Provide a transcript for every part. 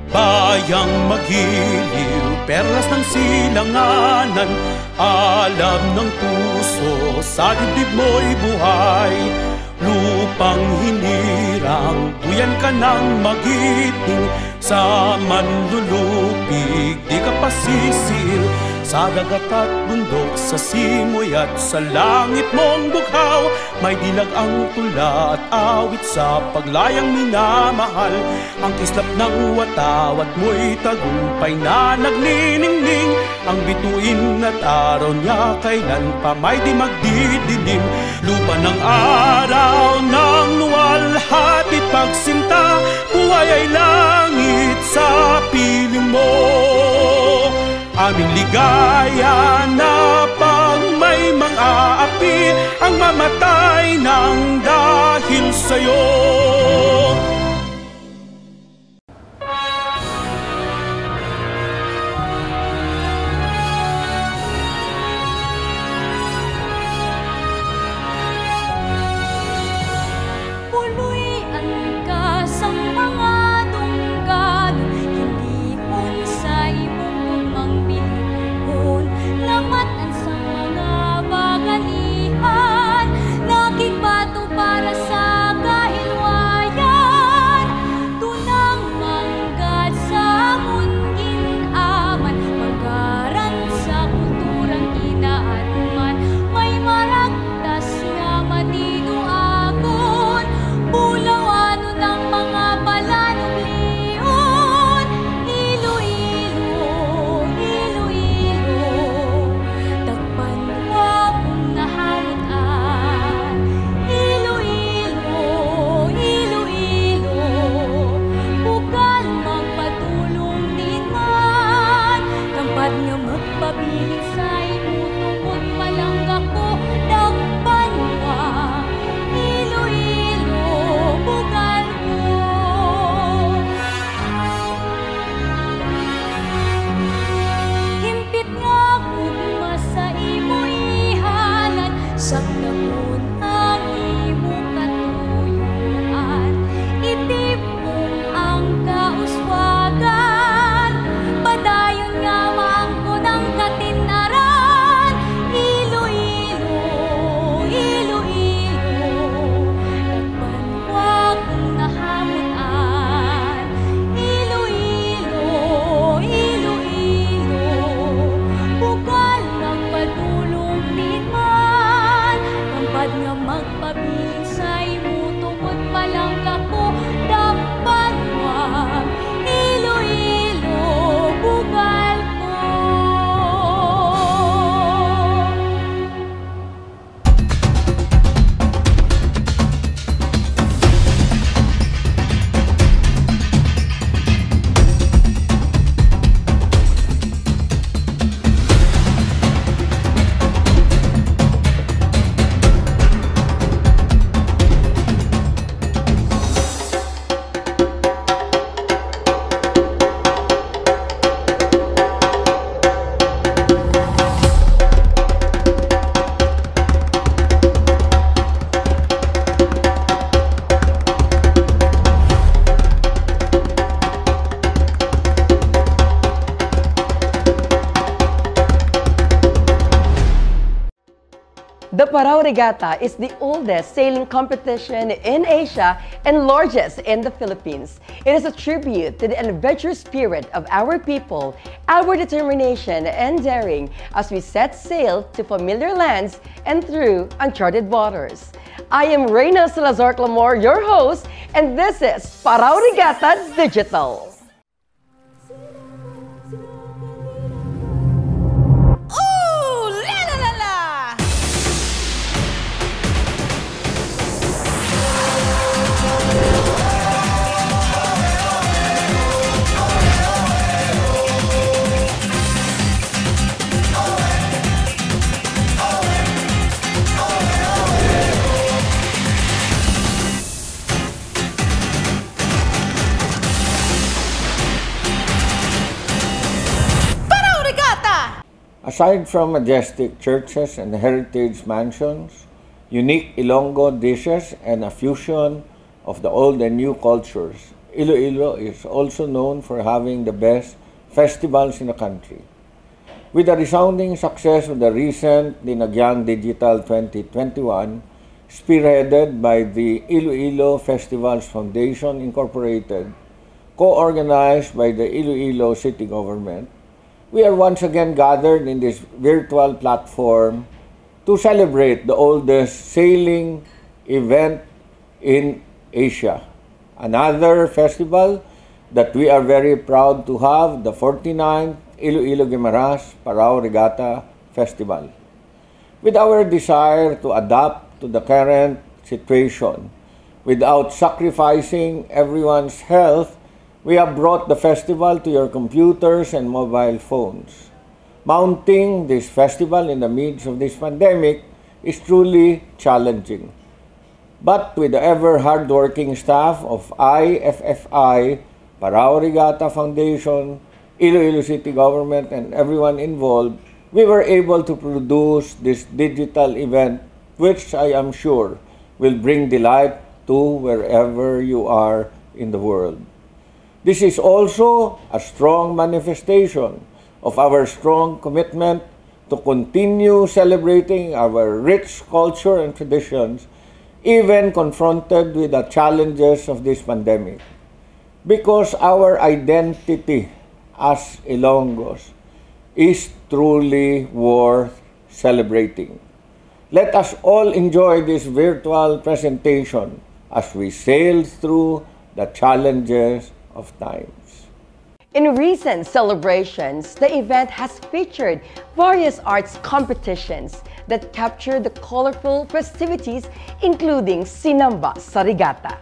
Bayang magiliw, perlas ng silanganan, alam ng puso, sa dibdib mo'y buhay. Lupang hinirang, duyan ka ng magiting, sa manlulupig, di ka pasisir. Sa dagat at bundok, sa simoy at sa langit mong bughaw, may dilag ang tula at awit sa paglayang minamahal. Ang kislap ng watawat mo'y tagumpay na nagniningning, ang bituin at araw niya kailan pa may di magdidilim. Lupa ng araw ng luwalhati pagsinta, buhay ay langit sa piling mo. Aming ligaya na pag may mga api, ang mamatay ng dahil sa'yo. The Paraw Regatta is the oldest sailing competition in Asia and largest in the Philippines. It is a tribute to the adventurous spirit of our people, our determination and daring as we set sail to familiar lands and through uncharted waters. I am Reyna Salazar-Clamor, your host, and this is Paraw Regatta Digital. Aside from majestic churches and heritage mansions, unique Ilonggos dishes, and a fusion of the old and new cultures, Iloilo is also known for having the best festivals in the country. With the resounding success of the recent Dinagyang Digital 2021, spearheaded by the Iloilo Festivals Foundation Incorporated, co-organized by the Iloilo City Government, we are once again gathered in this virtual platform to celebrate the oldest sailing event in Asia. Another festival that we are very proud to have, the 49th Iloilo Guimaras Paraw Regatta Festival. With our desire to adapt to the current situation without sacrificing everyone's health, we have brought the festival to your computers and mobile phones. Mounting this festival in the midst of this pandemic is truly challenging. But with the ever hardworking staff of IFFI, Paraw Regatta Foundation, Iloilo City Government, and everyone involved, we were able to produce this digital event, which I am sure will bring delight to wherever you are in the world. This is also a strong manifestation of our strong commitment to continue celebrating our rich culture and traditions, even confronted with the challenges of this pandemic. Because our identity as Ilonggos is truly worth celebrating. Let us all enjoy this virtual presentation as we sail through the challenges of times. In recent celebrations, the event has featured various arts competitions that capture the colorful festivities, including Sinamba sa Regatta,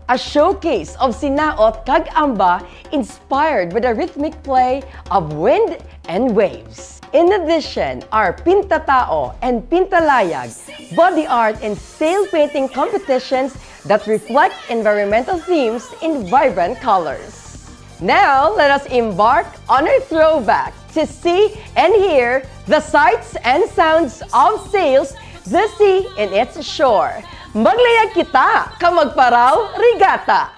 a showcase of Sinaot kag Amba inspired by the rhythmic play of wind and waves. In addition, our Pintatao and Pintalayag, body art and sail painting competitions that reflect environmental themes in vibrant colors. Now, let us embark on our throwback to see and hear the sights and sounds of sails, the sea and its shore. Maglayag kita ka magparaw regatta!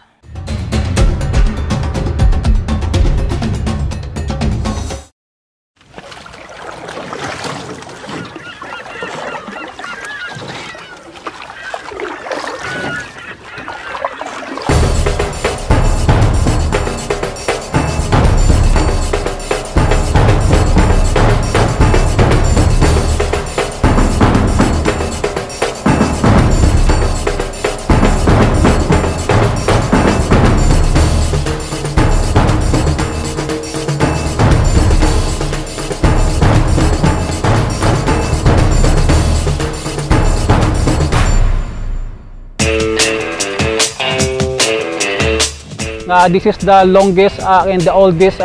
This is the longest and the oldest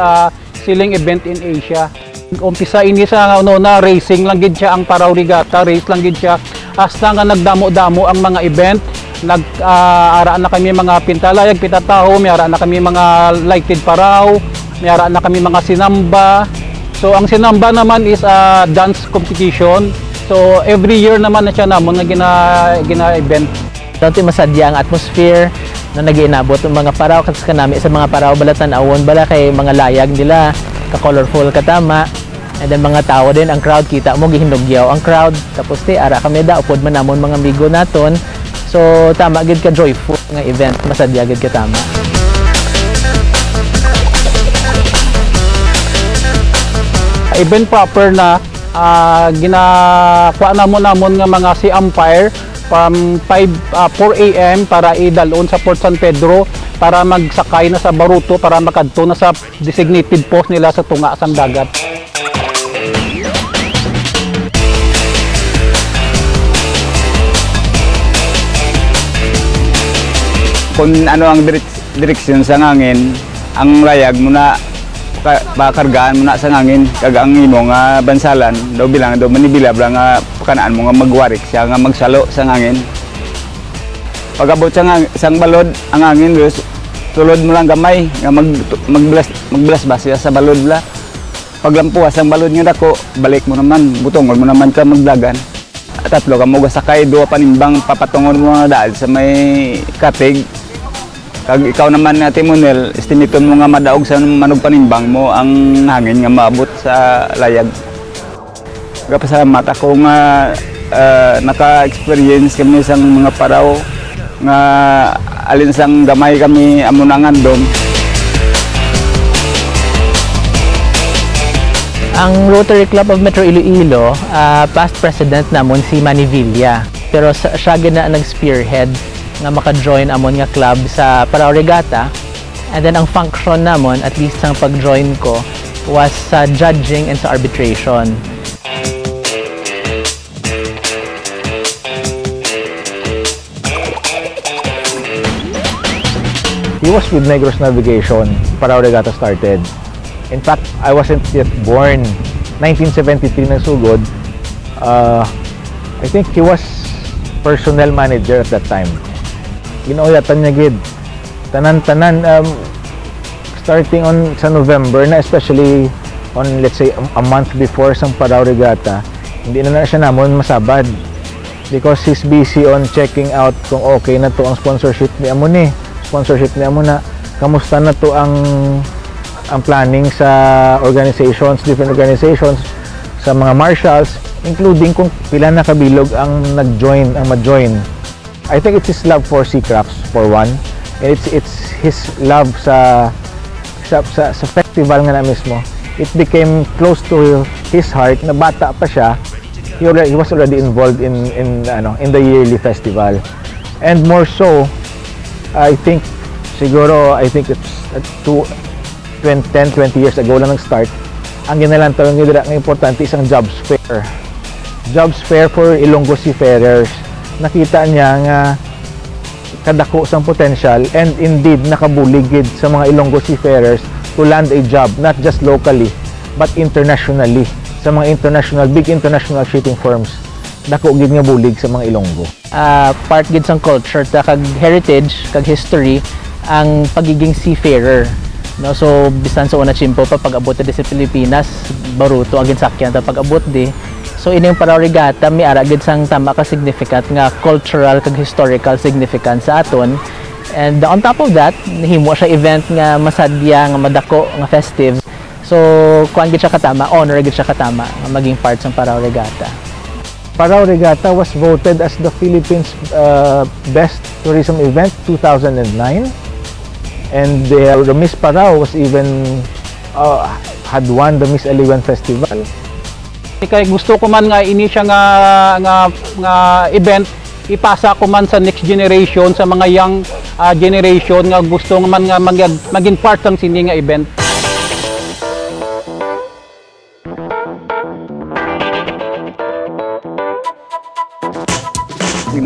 sailing event in Asia. Umpisa ini sa na racing lang gid siya ang Paraw Regatta, race lang gid siya. Hasta nga nagdamo-damo ang mga event. Nag-ara na kami mga Pintalayag, Pintatao, may ara na kami mga lighted paraw, may ara na kami mga Sinamba. So ang Sinamba naman is a dance competition. So every year naman na siya namon nga gina-event. Dati masadya ang atmosphere na nag-iinabot ng mga paraw kasi kanami sa mga paraw balatan awon bala kay mga layag nila ka-colorful katama, and then mga tao din ang crowd kita mo gihinugyaw ang crowd tapos ara kami da upod man namon mga amigo naton, so tama gid ka joyful nga event, masadya gid ka tama. Event proper na ginakuha namon nga mga sea umpire from 4 AM para idalon sa Port San Pedro para magsakay na sa baruto para makadto na sa designated post nila sa tunga sang dagat. Kung ano ang direksyon sa ngangin, ang layag mo na bakargaan mo na sa ngangin kag ang imong bansalan daw bilang daw manibila bra nga pakanaan mo nga magwarik siya nga magsalo sa ngangin. Pagabot sang balod ang ngangin tulod mo lang gamay nga magblast ba siya sa balod bla. Paglampuas ang balod nga dako, balik mo naman, butongol mo naman ka magdagan. Tatlo ka mo gasakay, duwa panimbang papatungon mo na daal sa may katig. Kag ikaw naman na timonel, estimiton mo nga madaog sa manog panimbang mo ang hangin nga maabot sa layag. Nagapasalamat ako nga naka-experience kami sa mga paraw nga alin sang gamay kami amo na ngandom. Ang Rotary Club of Metro Iloilo, past president namon si Manny Villa. Pero siya gina nag-spearhead nga maka-join amon nga club sa Paraw Regatta. And then ang function namon, at least ang pag-join ko, was sa judging and sa arbitration. He was with Negros Navigation. Paraw Regatta started. In fact, I wasn't yet born. 1973 na sugod. I think he was personnel manager at that time. Ginauyatan niya gid. Tanan-tanan starting on sa November na, especially on, let's say, a month before sang Paraw Regatta, hindi na siya namon masabad because he's busy on checking out kung okay na to ang sponsorship ni amo ni. Sponsorship ni amo na, kamusta na to ang planning sa organizations, different organizations, sa mga marshals, including kung pila na kabilog ang nag-join, ang ma-join. I think it's his love for sea crafts, for one. It's his love sa festival nga na mismo. It became close to his heart na bata pa siya. He was already involved in the yearly festival. And more so, I think it's 10, 20 years ago lang nag-start. Ang ginalantawin nila ng importante isang jobs fair. Jobs fair for Ilonggos seafarers. Nakita niya nga kadako sang potential and indeed nakabuligid sa mga Ilonggos seafarers to land a job, not just locally but internationally, sa mga big international shipping firms. Dako gid nga bulig sa mga Ilonggo. Part gid sang culture ta kag heritage kag history ang pagiging seafarer. No, so bisan sa una chimpo pa pag-abot di sa Pilipinas, baruto ang ginsakyan ta pag-abot di. So ining Paraw Regatta mi ara gid sang tama ka significant nga cultural kag historical significance sa aton. And on top of that, himo siya event nga masadya nga madako nga festive. So kuan gid siya katama, honor gid siya katama nga maging part sang Paraw Regatta. Paraw Regatta was voted as the Philippines best tourism event 2009. And the Miss Paraw was even had won the Miss Aliwan Festival. Kaya gusto ko man nga ini siya nga event ipasa ko man sa next generation, sa mga young generation nga gusto man nga maging part ng sini nga event.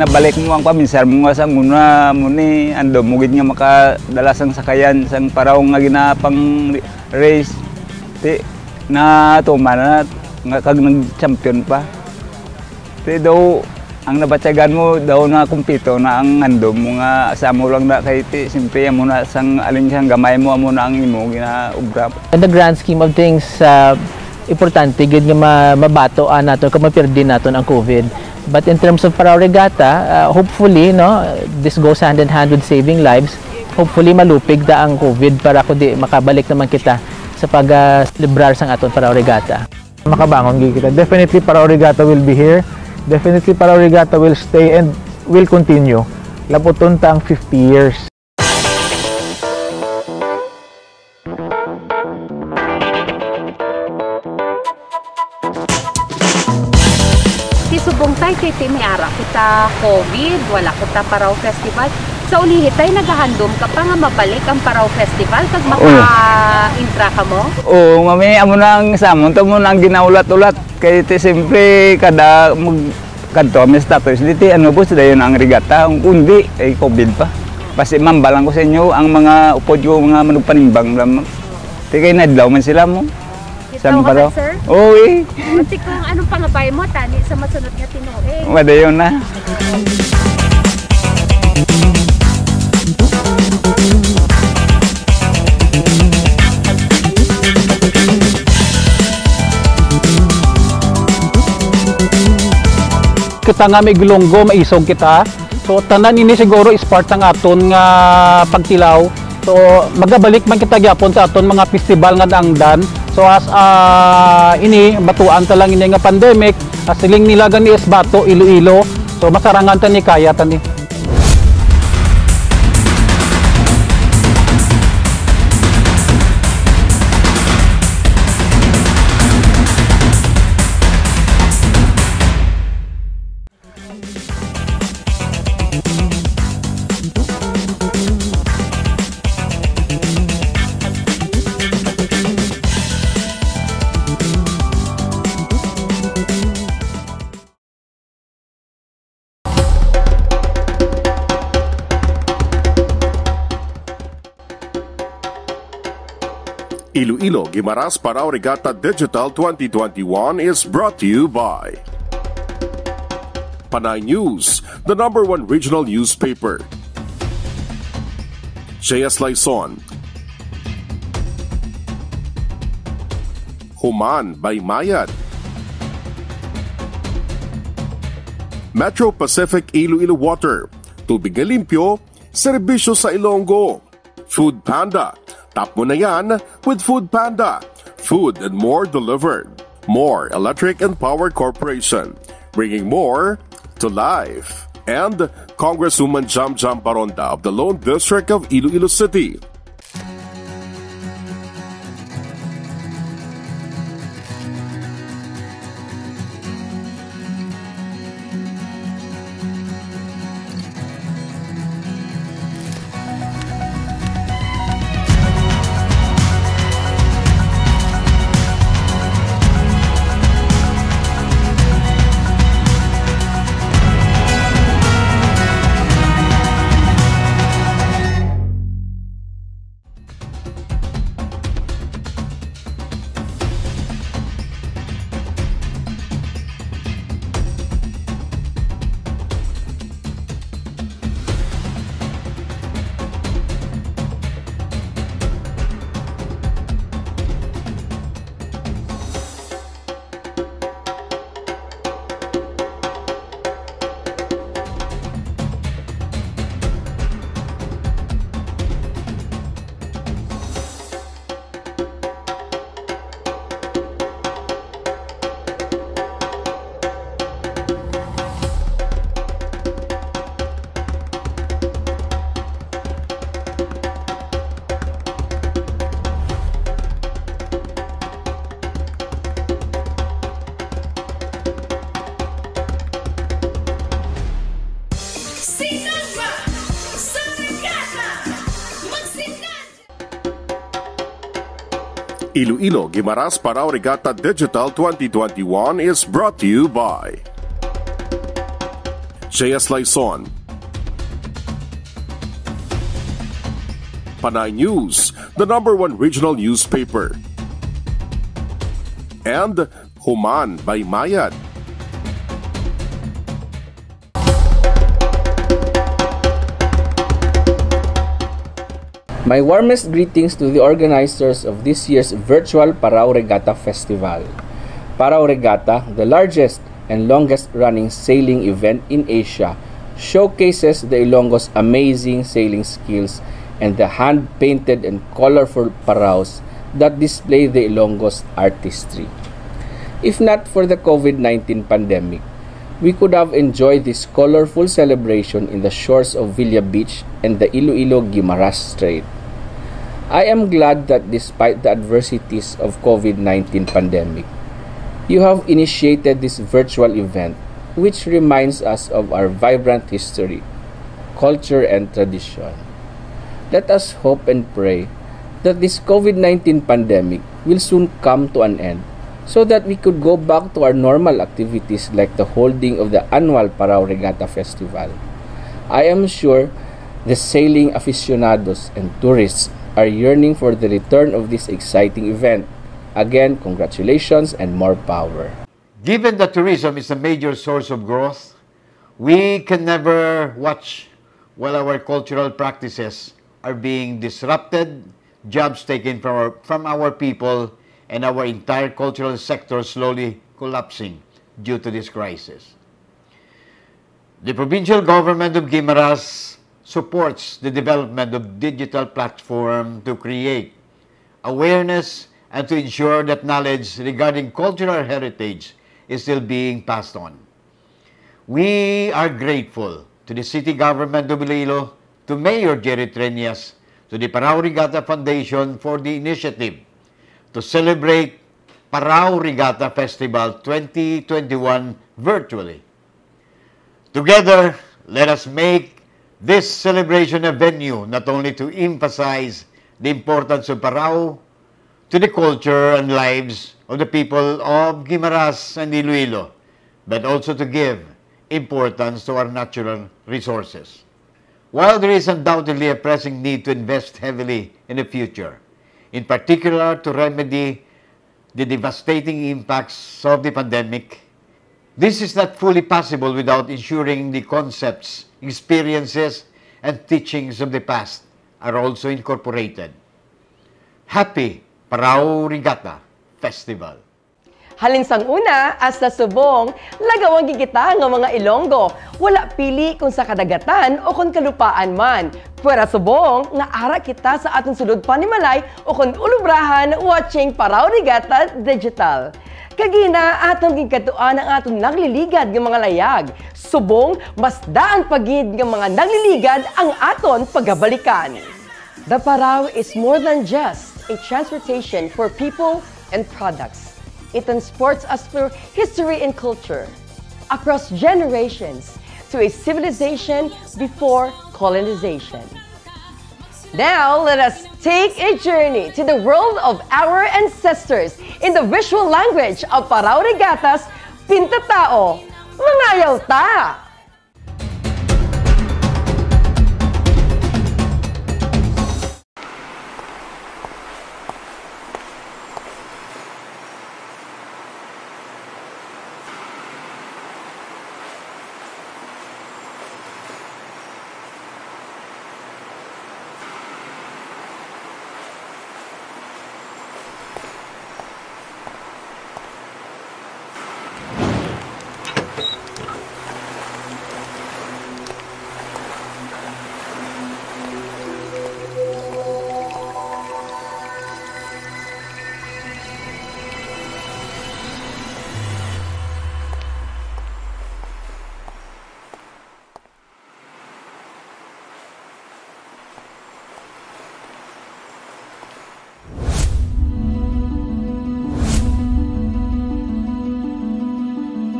Nabalik mo ang paminsar mo nga sang una mo ni ando mo gid nga makadala sang sakayan sang paraw nga ginapang race ti na tuman nga kag nag-champion pa. Ti daw ang nabatyagan mo daw na kumpito na ang ando mo nga asamo lang na kay ti simple mo na sang alin sang gamay mo amo na ang imo ginaubra. In the grand scheme of things, importante gid nga mabato nato kung mapirdi naton ang COVID. But in terms of Paraw Regatta, hopefully, no, this goes hand in hand with saving lives. Hopefully, malupig da ang COVID para kundi makabalik naman kita sa pag-celebrar sang aton Paraw Regatta. Makabangon gid kita. Definitely, Paraw Regatta will be here. Definitely, Paraw Regatta will stay and will continue. Laputon ta ang 50 years. Subong tayo kay may ara kita COVID, wala kita Paraw Festival. Sa ulihit tayo naghahandom ka pa nga mabalik ang Paraw Festival kag maka-intra ka mo? Oo, mami amo nang samon to mo nang ginaulat-ulat kay ti siyempre kada kadto mi status diti ano po sa dayon ang regatta ang kundi ay COVID pa. Pasi mambalang ko sa inyo ang mga upod ko mga manugpanimbang lamang. Ti kay nadlaw man sila mo. Ito ka sir? Oo eh. Buti kung anong pangabay mo, tani sa masunod nga tinuig. Madayon na. Kita nga may Ilonggo, maisog kita. So tanan ini siguro is part ng aton nga pagtilaw. So magabalik man kita gyapon sa aton mga festival nga naangdan. So as ini batuan ta lang ini nga pandemic, siling nila gani is Bato, Iloilo. So masarangan ta ni kaya ta ni. Iloilo Guimaras Paraw Regatta Digital 2021 is brought to you by Panay News, the #1 regional newspaper. JCI Lison, Human by Mayad, Metro Pacific Iloilo Water, tubig na limpyo, serbisyo sa Ilonggo, Food Panda. Tap mo na yan with Food Panda. Food and more delivered. More Electric and Power Corporation. Bringing more to life. And Congresswoman Jam Paronda of the Lone District of Iloilo City. Iloilo Guimaras Paraw Regatta Digital 2021 is brought to you by JCI Lison, Panay News, the #1 regional newspaper, and Human by Mayad. My warmest greetings to the organizers of this year's virtual Paraw Regatta Festival. Paraw Regatta, the largest and longest-running sailing event in Asia, showcases the Ilonggos' amazing sailing skills and the hand-painted and colorful paraws that display the Ilonggos' artistry. If not for the COVID-19 pandemic, we could have enjoyed this colorful celebration in the shores of Villa Beach and the Iloilo Guimaras Strait. I am glad that despite the adversities of COVID-19 pandemic, you have initiated this virtual event, which reminds us of our vibrant history, culture, and tradition. Let us hope and pray that this COVID-19 pandemic will soon come to an end so that we could go back to our normal activities like the holding of the annual Paraw Regatta Festival. I am sure the sailing aficionados and tourists are yearning for the return of this exciting event. Again, congratulations and more power. Given that tourism is a major source of growth, we can never watch while our cultural practices are being disrupted, jobs taken from our people, and our entire cultural sector slowly collapsing due to this crisis. The provincial government of Guimaras supports the development of digital platform to create awareness and to ensure that knowledge regarding cultural heritage is still being passed on. We are grateful to the city government of Iloilo, to Mayor Jerry Treñas, to the Paraw Regatta Foundation for the initiative to celebrate Paraw Regatta Festival 2021 virtually. Together, let us make this celebration a venue not only to emphasize the importance of Paraw to the culture and lives of the people of Guimaras and Iloilo, but also to give importance to our natural resources. While there is undoubtedly a pressing need to invest heavily in the future, in particular to remedy the devastating impacts of the pandemic, this is not fully possible without ensuring the concepts, experiences, and teachings of the past are also incorporated. Happy Paraw Regatta Festival! Halin sang una, as sa subong, lagawang gigita ng mga Ilonggo. Wala pili kung sa kadagatan o kung kalupaan man. Pwera subong, nga ara kita sa atong sulod panimalay o kung ulubrahan watching Paraw Regatta Digital. Kagina, atong gigkatuan ang atong nagliligad ng mga layag. Subong, mas daan pagid ng mga nagliligad ang aton pagabalikan. The Paraw is more than just a transportation for people and products. It transports us through history and culture, across generations, to a civilization before colonization. Now, let us take a journey to the world of our ancestors in the visual language of Paraw Regatta's Pintatao. Mangayaw ta!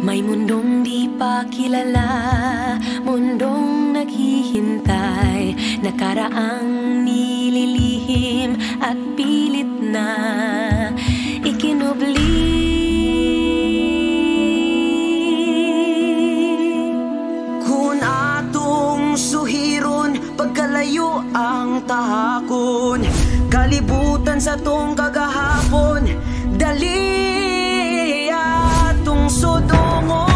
May mundong di pa kilala, mundong naghihintay, nakaraang nililihim at pilit na ikinubli. Kung atong suhiron, pagkalayo ang tahakon, kalibutan sa tong kagahapon, dali atong sodongon.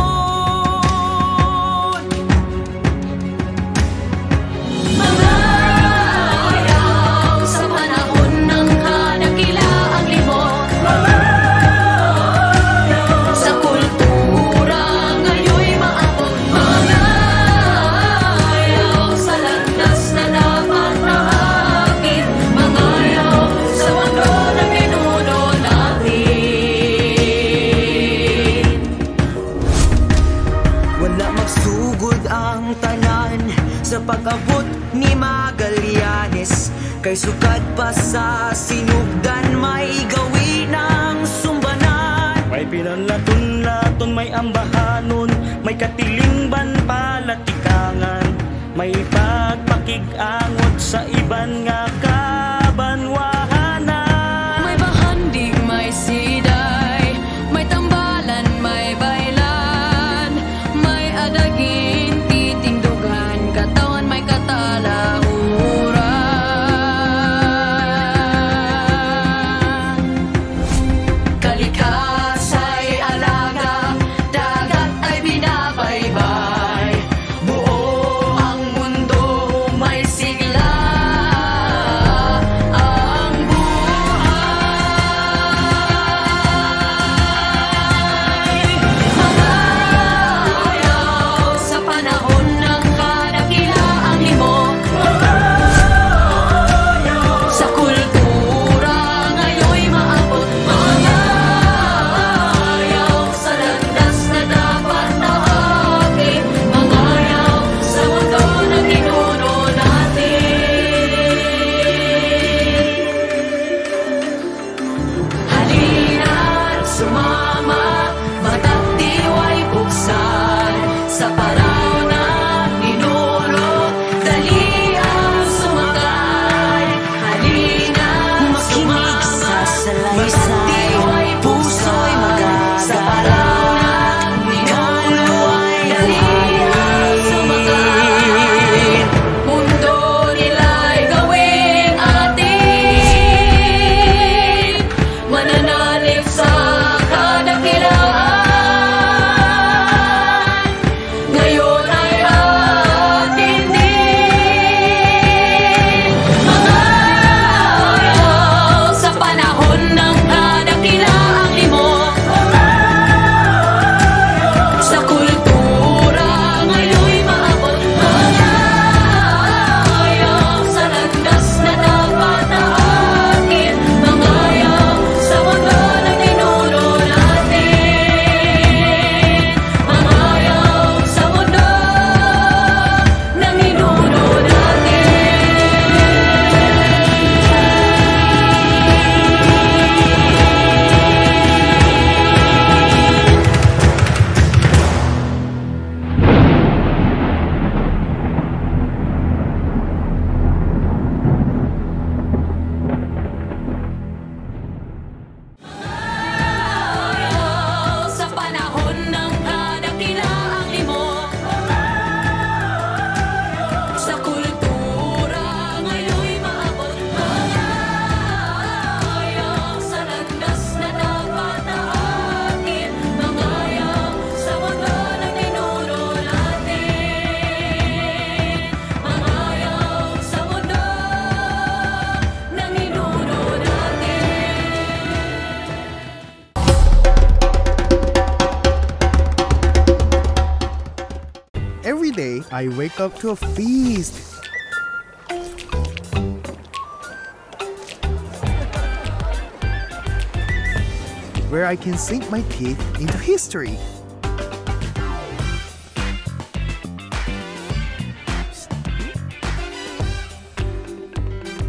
Mga ayaw sa panahon ng kadakilaang limot, mga ayaw sa kultura ngayoy maabot, mga ayaw sa landas na dapat maakit, mga ayaw sa mundo na pinuno natin. Wala magsugod ang tanan sa pag-abot ni Magallanes, kay sukad pa sa sinugdan may gawin ng sumbanan. May pinalaton-laton, may ambahanon, may katilingban palatikangan, may pagpakig-angot sa iban nga kabanwahanan. May bahandig, may siday, may tambalan, may bailan, may adagin, titingdugan, katawan may katalauran. Kalikasay alaga, dagat ay binabaybay, buo ang mundo may sigla. day, I wake up to a feast. Where I can sink my teeth into history.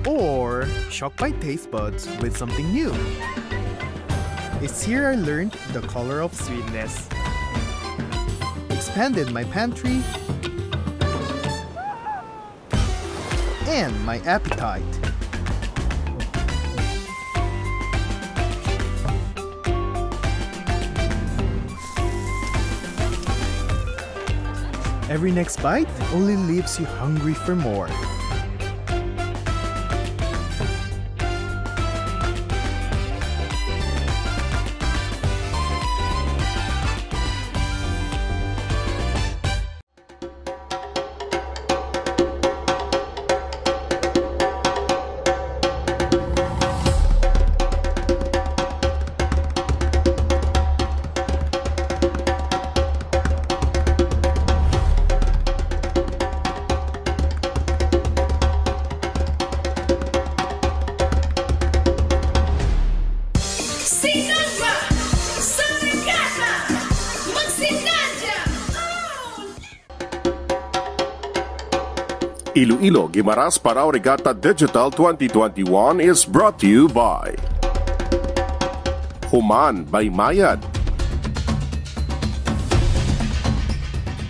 Or shock my taste buds with something new. It's here I learned the color of sweetness, expanded my pantry, and my appetite. Every next bite only leaves you hungry for more. Iloilo Guimaras Paraw Regatta Digital 2021 is brought to you by Human by Mayad,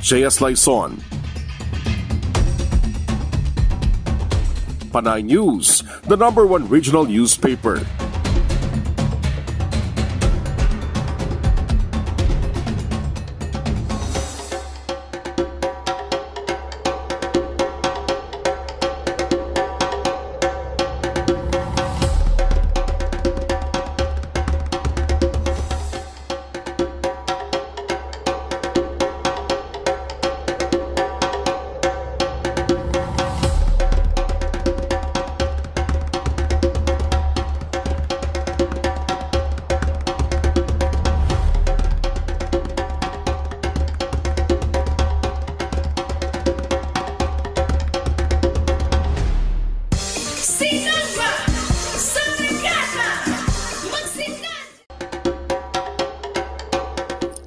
JS Lison, Panay News, the #1 regional newspaper.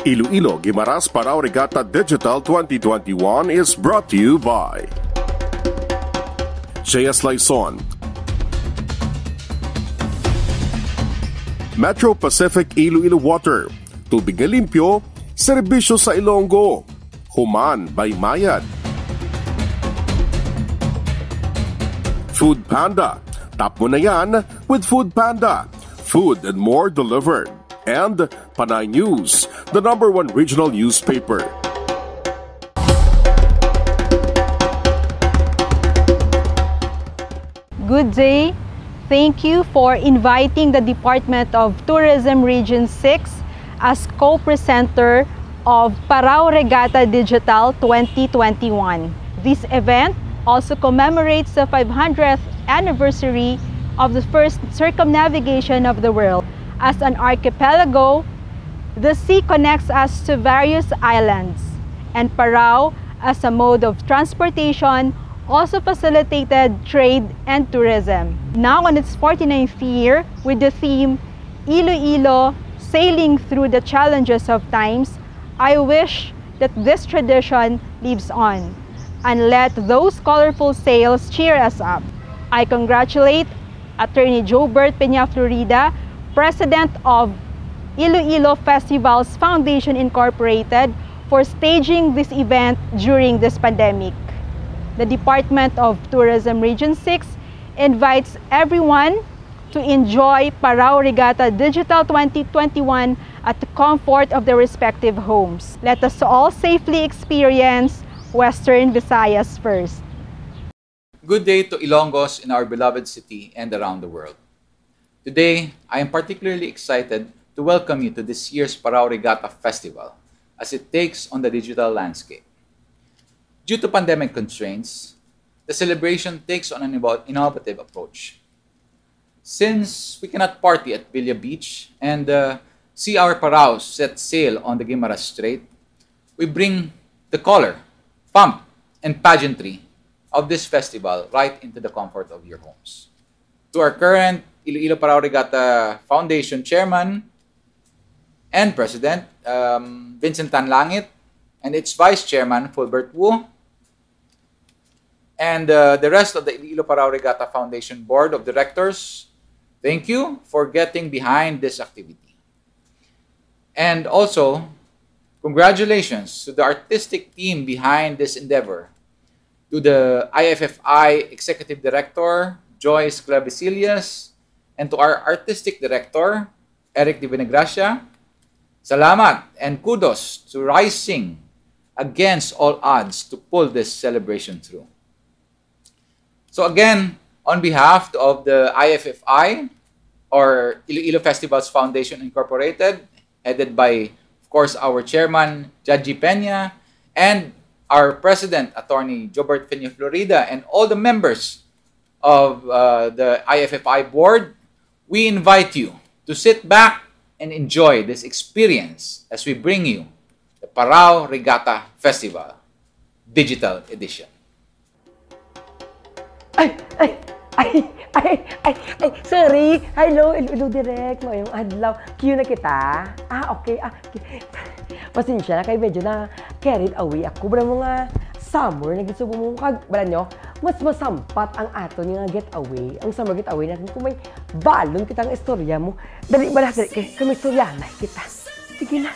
Iloilo Guimaras Paraw Regatta Digital 2021 is brought to you by JS Lison, Metro Pacific Iloilo Water, tubig na limpyo, serbisyo sa Ilonggo, Human by Mayad, Food Panda, tap mo na yan with Food Panda, food and more delivered. And Panay News, the #1 regional newspaper. Good day. Thank you for inviting the Department of Tourism Region 6 as co-presenter of Paraw Regatta Digital 2021. This event also commemorates the 500th anniversary of the first circumnavigation of the world. As an archipelago, the sea connects us to various islands, and Paraw, as a mode of transportation, also facilitated trade and tourism. Now on its 49th year, with the theme Iloilo, Sailing Through the Challenges of Times, I wish that this tradition lives on, and let those colorful sails cheer us up. I congratulate Attorney Jobert Peña Florida, President of Iloilo Festivals Foundation Incorporated, for staging this event during this pandemic. The Department of Tourism Region 6 invites everyone to enjoy Paraw Regatta Digital 2021 at the comfort of their respective homes. Let us all safely experience Western Visayas first. Good day to Ilonggos in our beloved city and around the world. Today, I am particularly excited to welcome you to this year's Paraw Regatta Festival as it takes on the digital landscape. Due to pandemic constraints, the celebration takes on an innovative approach. Since we cannot party at Villa Beach and see our paraos set sail on the Guimaras Strait, we bring the color pomp and pageantry of this festival right into the comfort of your homes. To our current Iloilo Paraw Regatta Foundation Chairman and President, Vincent Tanlangit, and its Vice Chairman, Fulbert Wu, and the rest of the Iloilo Paraw Regatta Foundation Board of Directors, thank you for getting behind this activity. And also, congratulations to the artistic team behind this endeavor, to the IFFI Executive Director, Joyce Clavicilias, and to our Artistic Director, Eric Di Benegracia. Salamat and kudos to rising against all odds to pull this celebration through. So again, on behalf of the IFFI, or Iloilo Festivals Foundation Incorporated, headed by, of course, our chairman, Judge Peña, and our president, Attorney Jobert Feño Florida, and all the members of the IFFI board, we invite you to sit back and enjoy this experience as we bring you the Paraw Regatta Festival Digital Edition. Sorry. Hello, Direk. Ngayong adlaw. Cue na kita. Okay. Pasensya na kayo, medyo na carried away ako. Bala mga summer na gisubo mo kag, bala nyo, mas masampat ang ato nga getaway. Ang summer getaway natin kung may balon kitang istorya mo. Dali, kami istoryanay kita. Sige na.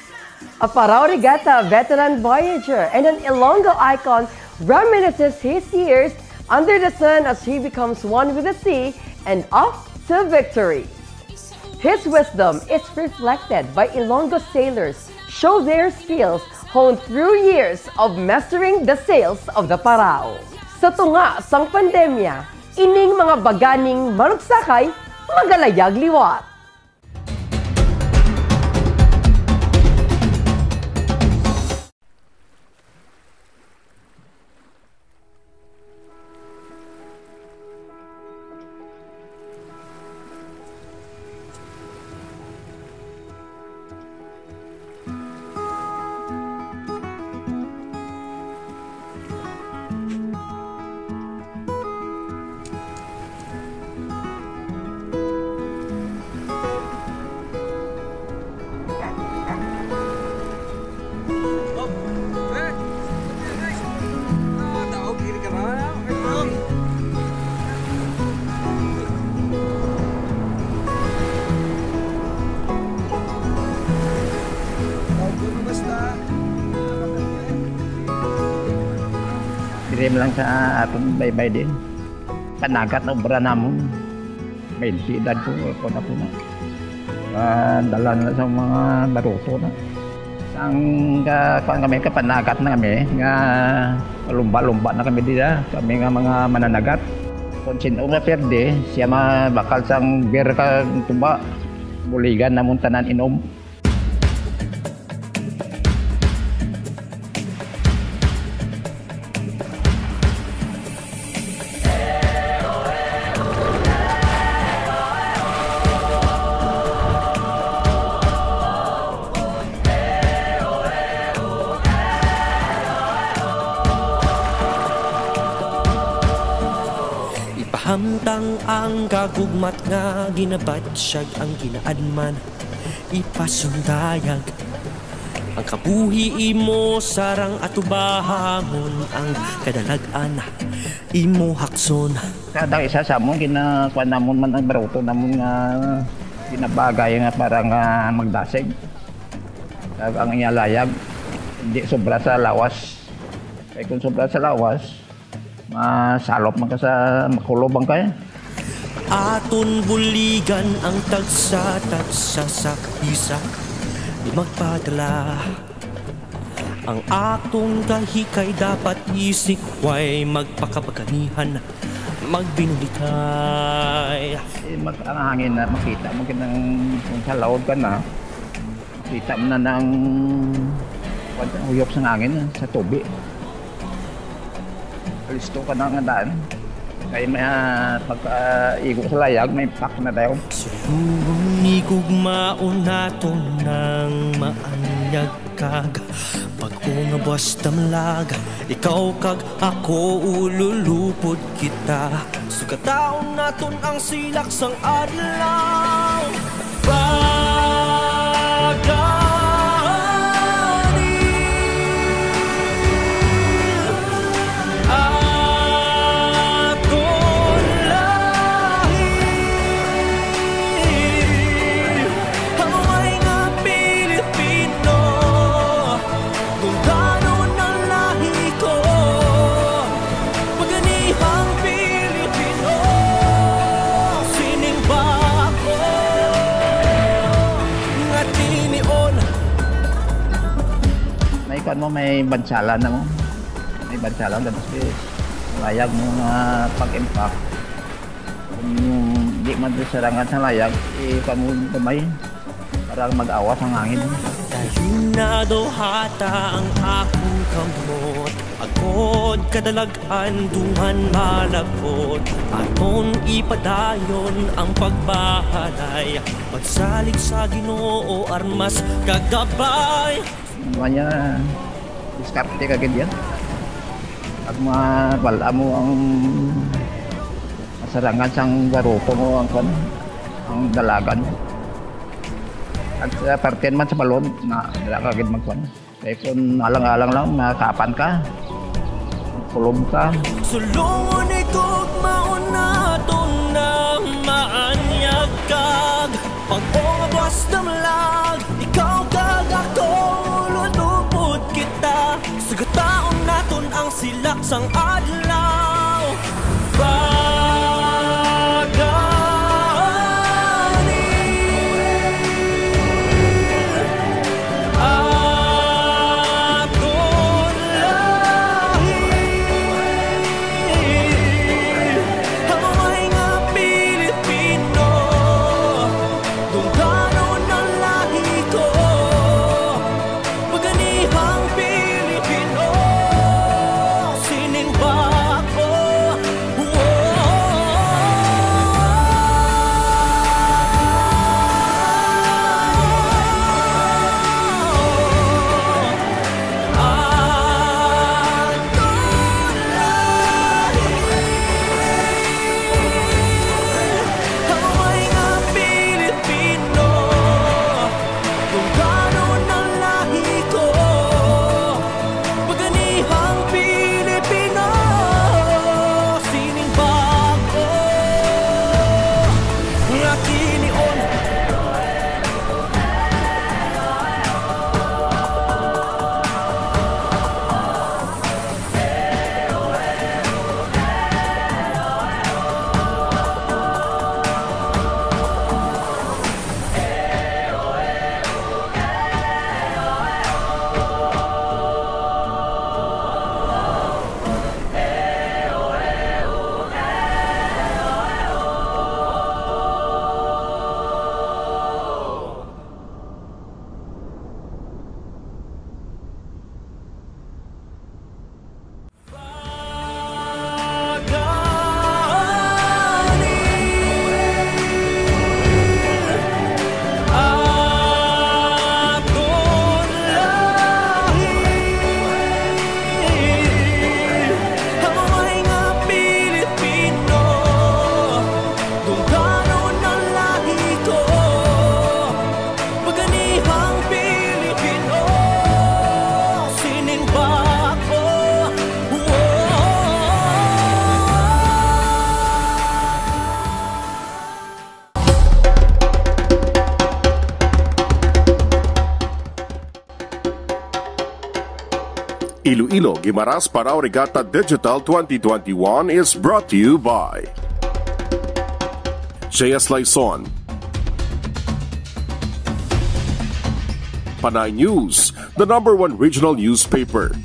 A Paraw Regatta veteran voyager and an Ilonggos icon reminisces his years under the sun as he becomes one with the sea and off to victory. His wisdom is reflected by Ilonggos sailors show their skills honed through years of mastering the sails of the Paraw. Sa tunga sang pandemya, ining mga baganing marugsakay, magalayag liwat. Kirim lang sa atong baybay din. Panagat ang obra namon. May edad po na. Dala na sa mga baruso na. Ang kami kapanagat na kami, nga lumba-lumba na kami dito. Kami nga mga mananagat. Kung sino nga perde, siya bakal sang beer ka tuba. Buligan namon tanan inom. Hamtang ang kagugmat nga ginabatsyag ang ginaadman ipasundayag ang kabuhi imo sarang atubahangon ang kadalagan imo hakson. Kada isa sa amon kinakuan namon man ang baruto namon nga ginabagay nga parang magdasig. Ang iyalayag hindi sobra sa lawas. Kaya kung sobra sa lawas, masalop man ka sa makulobang kaya. Aton buligan ang tagsa-tagsa sa isa di magpadala. Ang atong kahikay dapat isikway magpakabaganihan magbinulitay. Ang hangin na makita mo kinang kung sa laod ka na makita mo na ng uyok sa hangin sa tubig. Listo ka na nga daan. Kaya may pagka-igo sa layag, may pack na tayo. Sigurong igugmaon nato ng maano. manyag kag pag umabas damlag, ikaw kag ako ululupod kita. Sugataon naton ang silak sang adlaw. Kan mo may bansalan na mo. May bansalan tapos layag mo nga pag-impact. Kung di man doon sarangan sa layag, ipamun kamay para mag-awas ang hangin. Dahil na daw hata ang akong kamot, agod kadalagan duman malabot. Aton ipadayon ang pagbahalay, pagsalig sa Ginoo armas kagabay. Namanya diskarte kagad yan. Pag mawala mo ang masarangan sang garupo mo ang dalagan mo. At sa parten man sa balon na dala kagad magkuhan. Kaya kung alang-alang lang makapan ka, kulog ka. Sulungon ikog maunaton na maanyag kag pag-umabas damlag, ikaw kag ako ululupod kita. Sugataon naton ang silak sang adlaw. Iloilo Guimaras Paraw Regatta Digital 2021 is brought to you by JS Lison, Panay News, the #1 regional newspaper,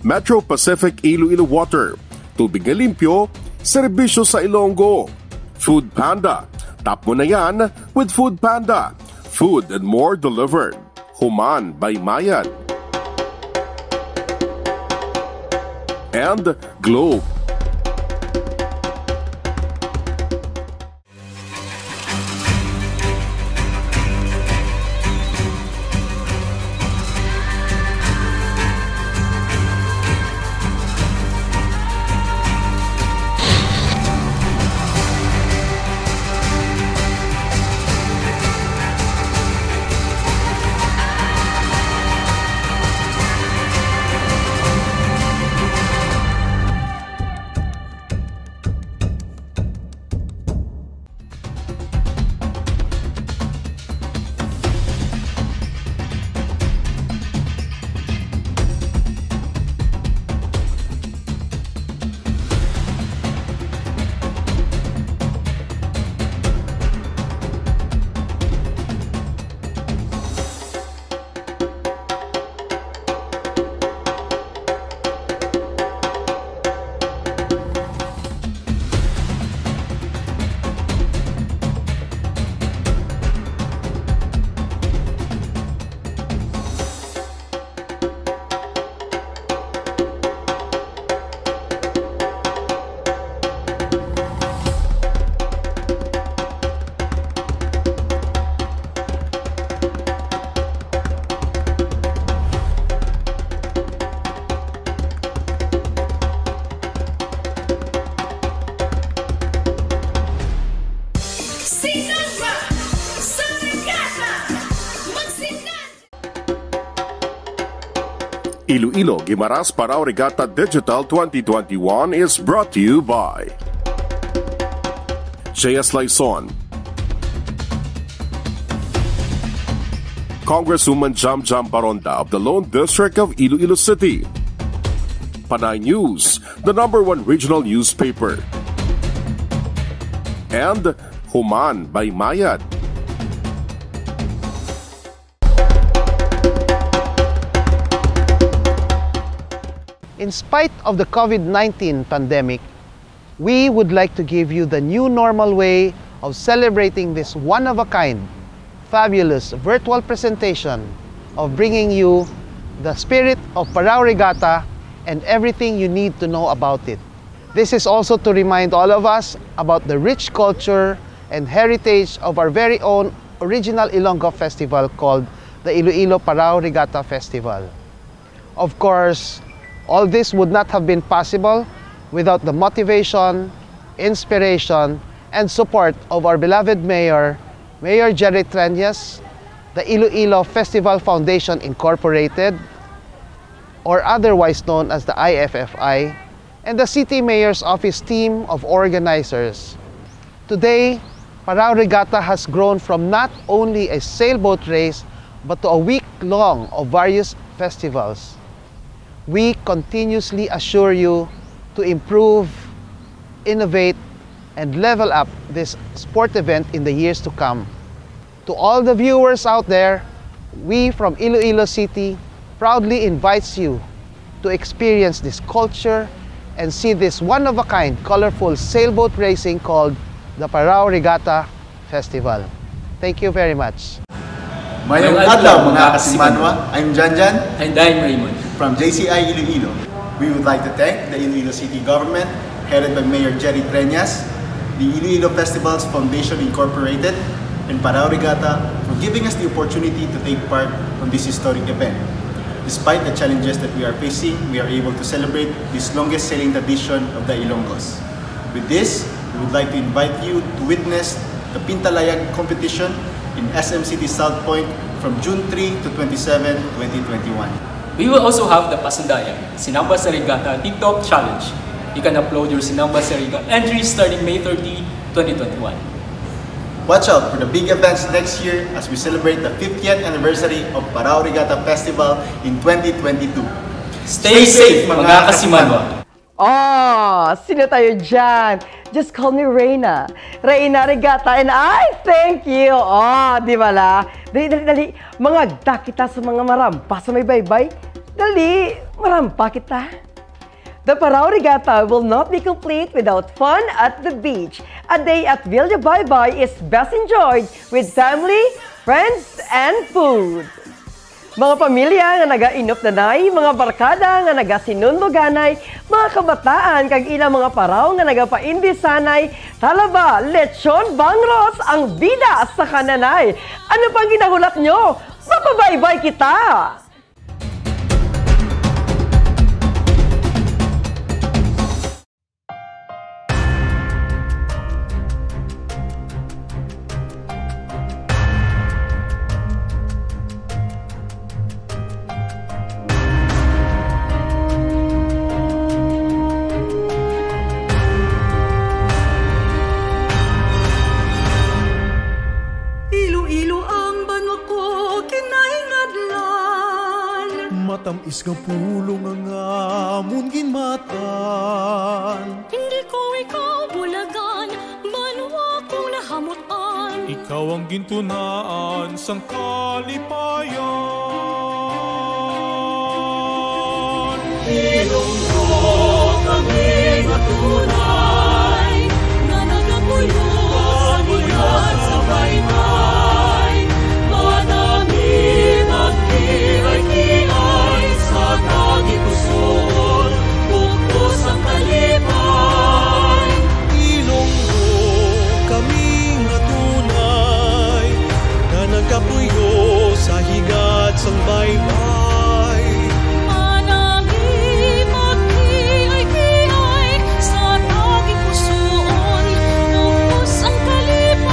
Metro Pacific Iloilo Water, tubig na limpyo, serbisyo sa Ilonggo, Food Panda, tap mo na yan with Food Panda, food and more delivered, Human by Mayan, and Globe. Iloilo Guimaras Paraw Regatta Digital 2021 is brought to you by J.S. Laison, Congresswoman Jam Baronda of the Lone District of Iloilo City, Panay News, the #1 regional newspaper, and Human by Mayad. In spite of the COVID-19 pandemic, we would like to give you the new normal way of celebrating this one-of-a-kind, fabulous virtual presentation of bringing you the spirit of Paraw Regatta and everything you need to know about it. This is also to remind all of us about the rich culture and heritage of our very own original Ilonggos festival called the Iloilo Paraw Regatta Festival. Of course, all this would not have been possible without the motivation, inspiration, and support of our beloved Mayor, Mayor Jerry Treñas, the Iloilo Festival Foundation Incorporated, or otherwise known as the IFFI, and the City Mayor's Office team of organizers. Today, Paraw Regatta has grown from not only a sailboat race, but to a week-long of various festivals. We continuously assure you to improve, innovate, and level up this sport event in the years to come. To all the viewers out there, we from Iloilo City proudly invites you to experience this culture and see this one-of-a-kind colorful sailboat racing called the Paraw Regatta Festival. Thank you very much. Mayong adlaw mga kasimanwa, I'm Janjan. And I'm Raymond. From JCI Iloilo. We would like to thank the Iloilo City Government, headed by Mayor Jerry Treñas, the Iloilo Festivals Foundation Incorporated, and Paraw Regatta for giving us the opportunity to take part on this historic event. Despite the challenges that we are facing, we are able to celebrate this longest sailing tradition of the Ilonggos. With this, we would like to invite you to witness the Pintalayag competition in SM City South Point from June 3 to 27, 2021. We will also have the Pasundayag, Sinamba sa Regatta TikTok Challenge. You can upload your Sinamba sa Regatta entries starting May 30, 2021. Watch out for the big events next year as we celebrate the 50th anniversary of Paraw Regatta Festival in 2022. Stay safe mga kasimanwa! Oh, sino tayo dyan? Just call me Reyna. Reyna Regatta, and I thank you. Oh, di ba la? Dali. Mangagda kita sa mga marampa sa may baybay. Dali, marampa kita. The Paraw Regatta will not be complete without fun at the beach. A day at Villa Baybay is best enjoyed with family, friends, and food. Mga pamilya nga naga-inop nanay, mga barkada nga naga-sinunluganay, mga kabataan kag ilang mga paraw nga nagapaindisanay, talaba, lechon, bangros ang bida sa kananay. Ano pang ginahulat nyo? Mapabaybay kita! Matamis nga pulong ang amon ginmatan. Hindi ko ikaw bulagan, banwa kong nahamutan. Ikaw ang gintunaan sang kalipayan. Ilonggo kami matunay, na nagapuyo sa bigat sa baybay. Madami magkiray-kiray sa tagipuson, bukos ang kalipay. Ilonggo kami matunay, na nagapuyo sa higat sang baybay. Madami magkiray-kiray sa tagipuson, bukos ang kalipay.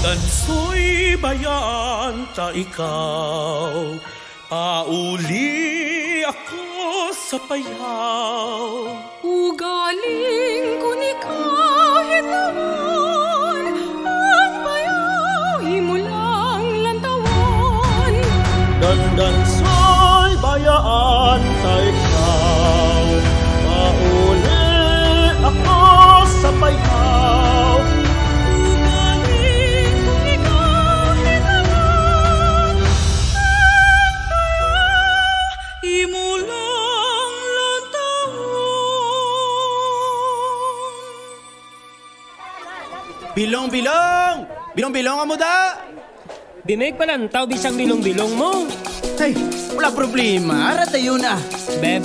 Dandansoy bayan ta ikaw, pauli ako sa payaw. Ugaling ko ni kahit naman, ang bayaw himulang lantawan. Dandansoy bayan ta ikaw, pauli ako sa payaw. Bilong-bilong! Bilong-bilong ang muda! Bimig palantaw bisang bilong-bilong mo. Ay, wala problema. Ara tayo na. Be.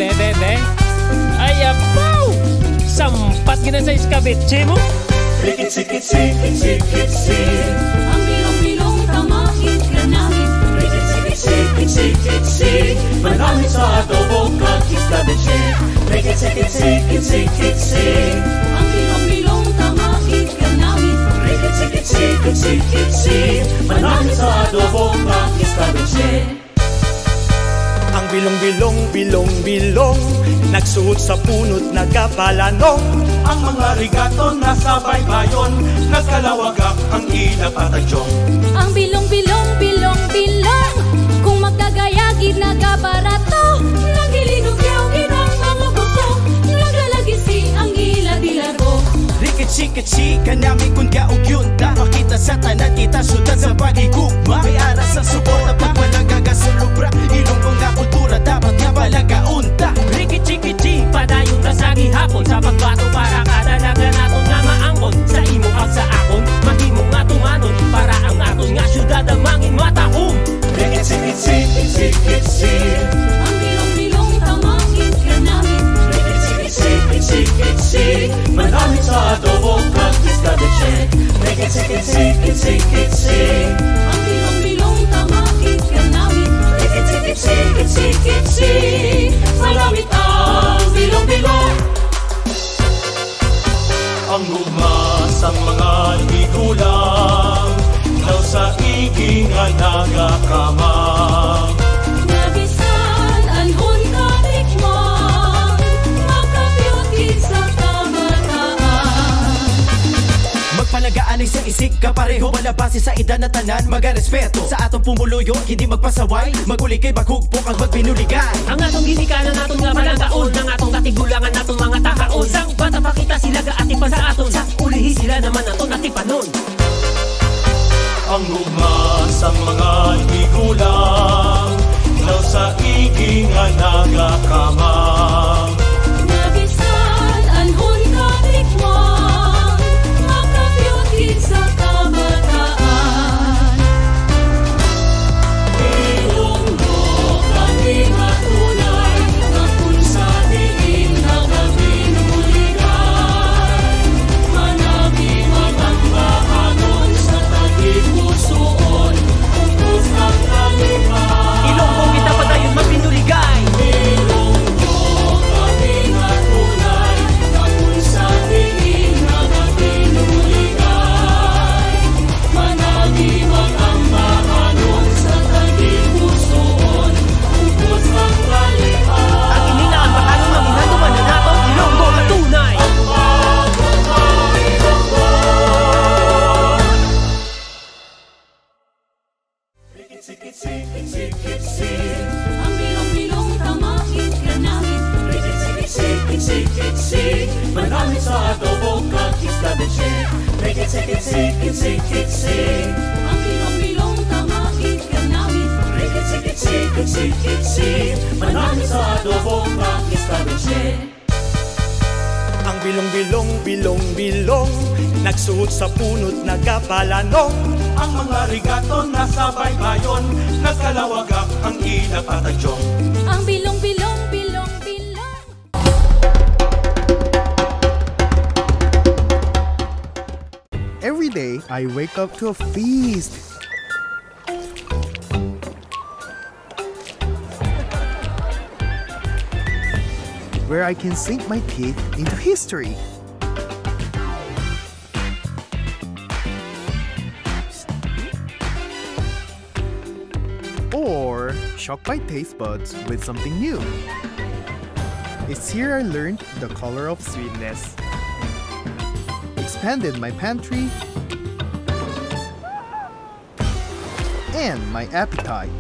Ay, apaw! Sampat gina sa iskabitsi mo. Rikit-sikit-si. Ang bilong-bilong tamahit ka namin. Rikit-sikit-si. Maraming sa adobo ka iskabitsi. Rikit-sikit-si. Ang bilong-bilong tamahit ka namin. Rikit-sikit-si. Maraming sa adobo ka iskabitsi. Ang bilong-bilong, nagsuot sa punot nagapalanong. Ang mga rigato nasa baybayon, nagkalawagak ang ilapatadyong. Ang bilong-bilong, kung magkagayagid nagabarato. Nagilinugyaw ginang mga buko, nagalagisi ang ila-dilago. Rikit-sikit-si ka namin kung gaog yun. Pakita sa tanan kita sudan sa pagigugma. May aras sa suporta pag malagaga sa lubra. Ilonggong nga kultura dapat nga balagaunta. Rikit-sikit-si, padayon na sa gihapon. Sa pagbato para kadalaga naton nga maangkon. Sa imo kag sa akon, mahimo nga tumanon. Para ang aton nga syudad ang mangin matahom. Rikit-sikit-si. Ang bilong-bilong tamangin ka namin. Rikit-sikit-si. Maraming sa adobo kag iskabitsi. Rikit-sikit-si. Ang bilong-bilong tamangin ka namin. Rikit-sikit-si. Malamit ang bilong-bilong. Ang ugmas ang mga igulang, daw sa iging nga nagakamang. Nabisan anhon ka tikman, makapyot sa kabataan. Magpalagaan ay sa isig ka pareho. Wala base sa edad na tanan, magarespeto. Sa atong pumuluyo, hindi magpasaway. Maguli kay maghugpok ang magbinuligay. Ang atong ginikanan naton nga palagaon, ang atong katigulangan naton mga takaon. Sang bata pa kita sila gaatipan sa aton, sa ulihi sila naman naton atipanon. Ang ugmas ang mga igulang, daw sa iging nga nagakamang. Nabisan anhon ka tikman, makapyot sa kabataan. Ilonggo kami matunay, na kung sa diin nagabinuligay. Manabiwag ang bahanon sa tagipusoon, upos ang kalipay. Ilonggo kita padayon mabinuligay. Ilonggo kami matunay, na kung sa diin nagabinuligay. Manabiwag ang bahanon sa tagipusoon, upos ang kalipay. Ang inilaan bahanon maginatuman na nato, Ilonggo matunay. Ang bilong-bilong tamahit ka namin. Rikit-sikit-si. Marami sa adobo kag iskabitsi. Rikit-sikit-si. Ang bilong-bilong tamahit ka namin. Rikit-sikit-si. Marami sa adobo kag iskabitsi. Ang bilong-bilong, nagsuot sa punot nagapalanong. Ang mga rigato nasa baybayon, nagkalawagak ang ilapatadyong. Ang bilong-bilong. Every day, I wake up to a feast. Where I can sink my teeth into history. or shocked by taste buds with something new? It's here I learned the color of sweetness, expanded my pantry, and my appetite.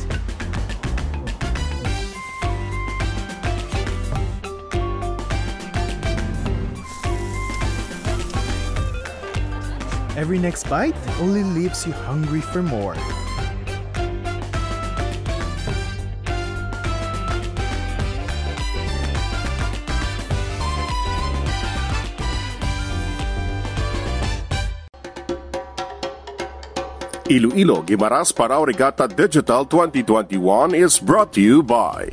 Every next bite only leaves you hungry for more. Iloilo Guimaras Paraw Regatta Digital 2021 is brought to you by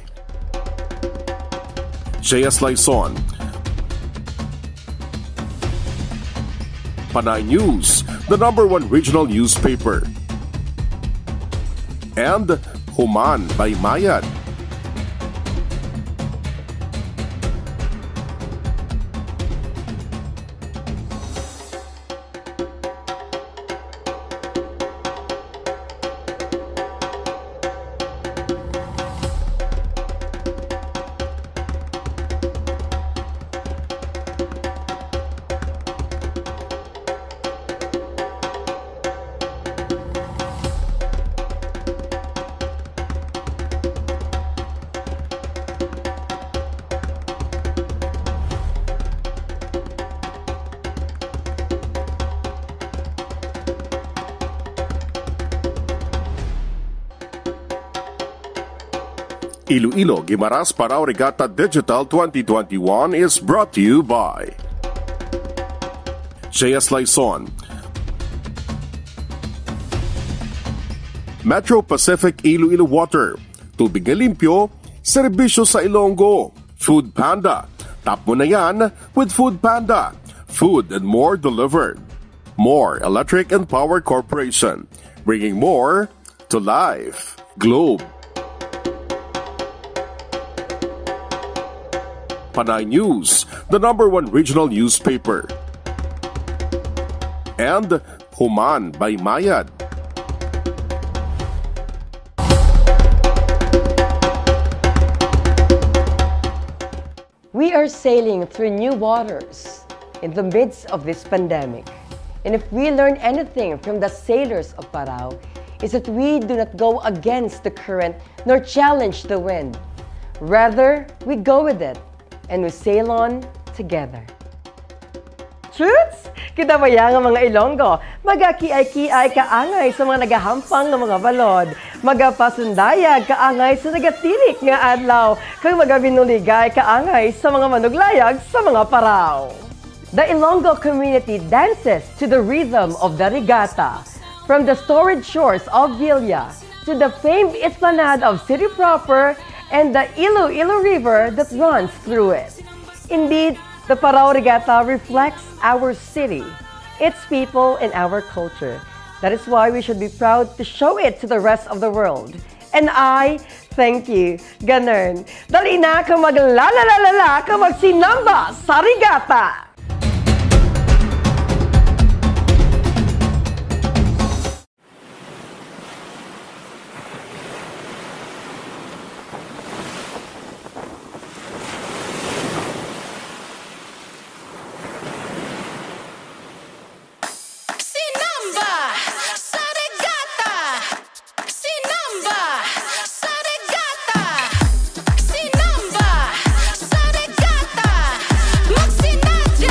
JCI Iloilo, Panay News, the #1 regional newspaper, and Human by Mayad. Iloilo Guimaras Paraw Regatta Digital 2021 is brought to you by JCI Iloilo, Metro Pacific Iloilo Water, tubig na limpyo, serbisyo sa Ilonggo, Food Panda, tap mo na yan with Food Panda, food and more delivered. More Electric and Power Corporation, bringing more to life. Globe, Panay News, the #1 regional newspaper, and Human by Mayad. We are sailing through new waters in the midst of this pandemic. And if we learn anything from the sailors of Paraw, is that we do not go against the current nor challenge the wind. Rather, we go with it and we sail on together. Shoots! Kita ba yan mga Ilonggo? Magakiay-kiay kaangay sa mga nagahampang ng mga balod. Magapasundayag kaangay sa nagatirik nga adlaw. Kang magabinuligay kaangay sa mga manuglayag sa mga Paraw. The Ilonggo community dances to the rhythm of the regatta. From the storied shores of Villa to the famed esplanade of City Proper and the Iloilo River that runs through it. Indeed, the Paraw Regatta reflects our city, its people, and our culture. That is why we should be proud to show it to the rest of the world. And I thank you. Ganun. Dali na ka maglalalala ka magsinamba sa regatta! Sinamba sa regatta, magsinadya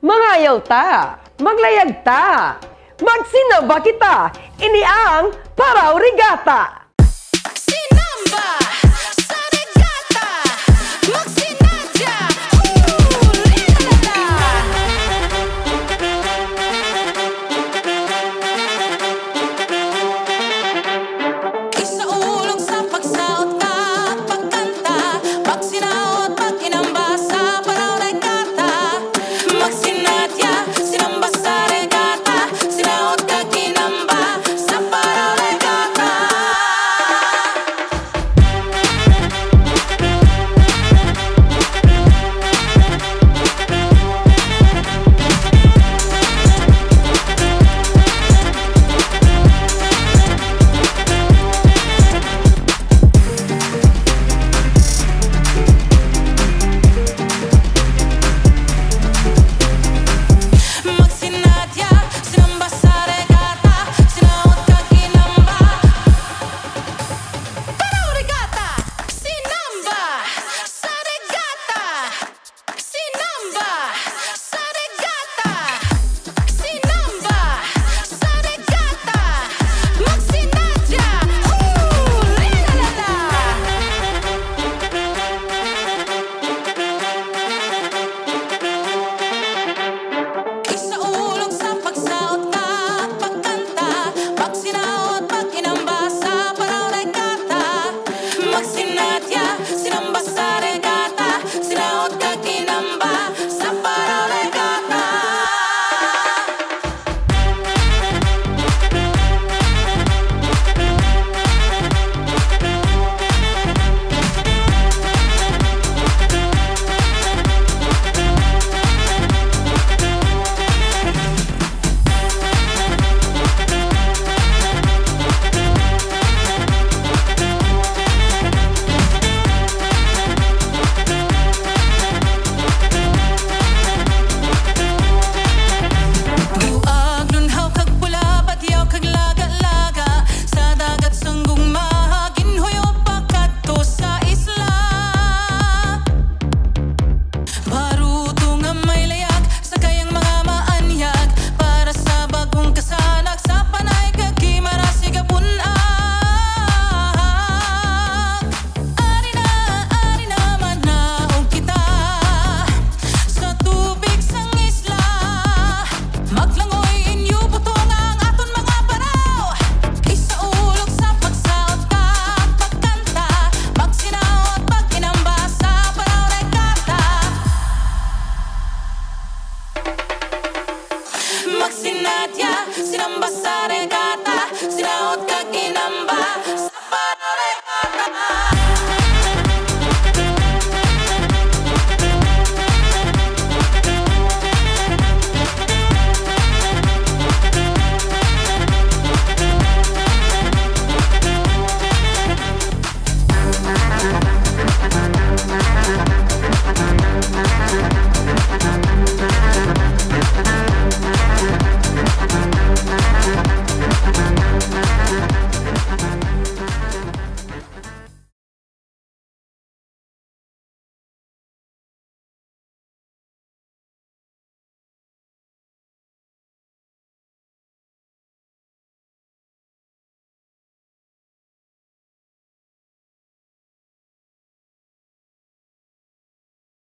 Mangayaw ta, maglayag ta, magsinaba kita, ini ang Paraw Regatta!